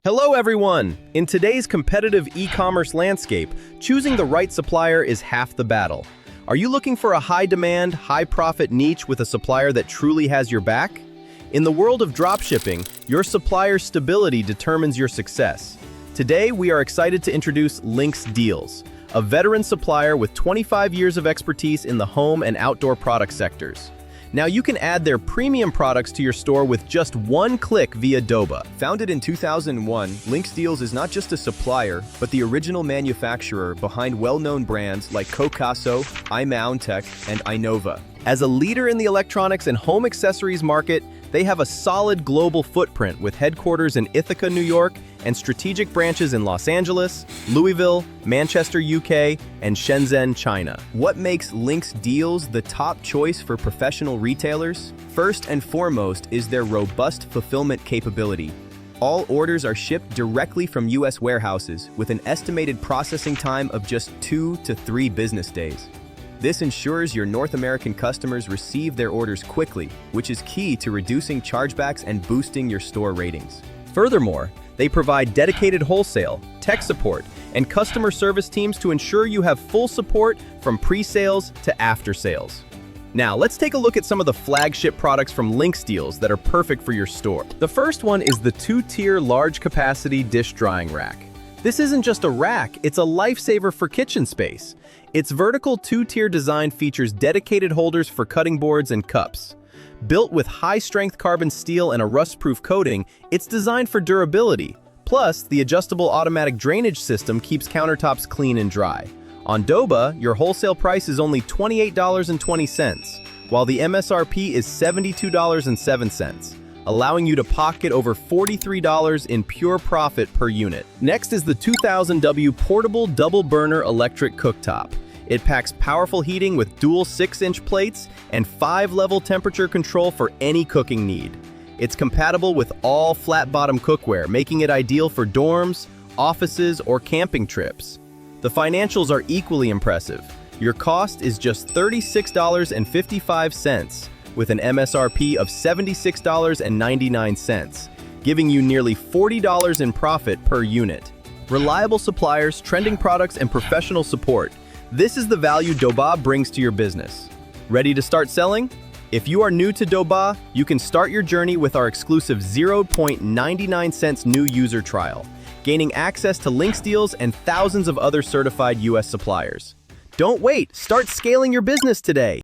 Hello everyone! In today's competitive e-commerce landscape, choosing the right supplier is half the battle. Are you looking for a high-demand, high-profit niche with a supplier that truly has your back? In the world of dropshipping, your supplier's stability determines your success. Today, we are excited to introduce Linx Deals, a veteran supplier with 25 years of expertise in the home and outdoor product sectors. Now you can add their premium products to your store with just one click via Doba. Founded in 2001, Linx Deals is not just a supplier, but the original manufacturer behind well-known brands like Cooktop, iMountech, and Inova. As a leader in the electronics and home accessories market, they have a solid global footprint with headquarters in Ithaca, New York, and strategic branches in Los Angeles, Louisville, Manchester, UK, and Shenzhen, China. What makes Linx Deals the top choice for professional retailers? First and foremost is their robust fulfillment capability. All orders are shipped directly from US warehouses with an estimated processing time of just 2 to 3 business days. This ensures your North American customers receive their orders quickly, which is key to reducing chargebacks and boosting your store ratings. Furthermore, they provide dedicated wholesale, tech support, and customer service teams to ensure you have full support from pre-sales to after-sales. Now, let's take a look at some of the flagship products from Linx Deals that are perfect for your store. The first one is the 2-tier large-capacity dish drying rack. This isn't just a rack, it's a lifesaver for kitchen space. Its vertical 2-tier design features dedicated holders for cutting boards and cups. Built with high-strength carbon steel and a rust-proof coating, it's designed for durability. Plus, the adjustable automatic drainage system keeps countertops clean and dry. On Doba, your wholesale price is only $28.20, while the MSRP is $72.07. allowing you to pocket over $43 in pure profit per unit. Next is the 2000W portable double burner electric cooktop. It packs powerful heating with dual 6-inch plates and 5-level temperature control for any cooking need. It's compatible with all flat-bottom cookware, making it ideal for dorms, offices, or camping trips. The financials are equally impressive. Your cost is just $36.55, with an MSRP of $76.99, giving you nearly $40 in profit per unit. Reliable suppliers, trending products, and professional support. This is the value Doba brings to your business. Ready to start selling? If you are new to Doba, you can start your journey with our exclusive 0.99 cents new user trial, gaining access to Linx Deals and thousands of other certified US suppliers. Don't wait, start scaling your business today.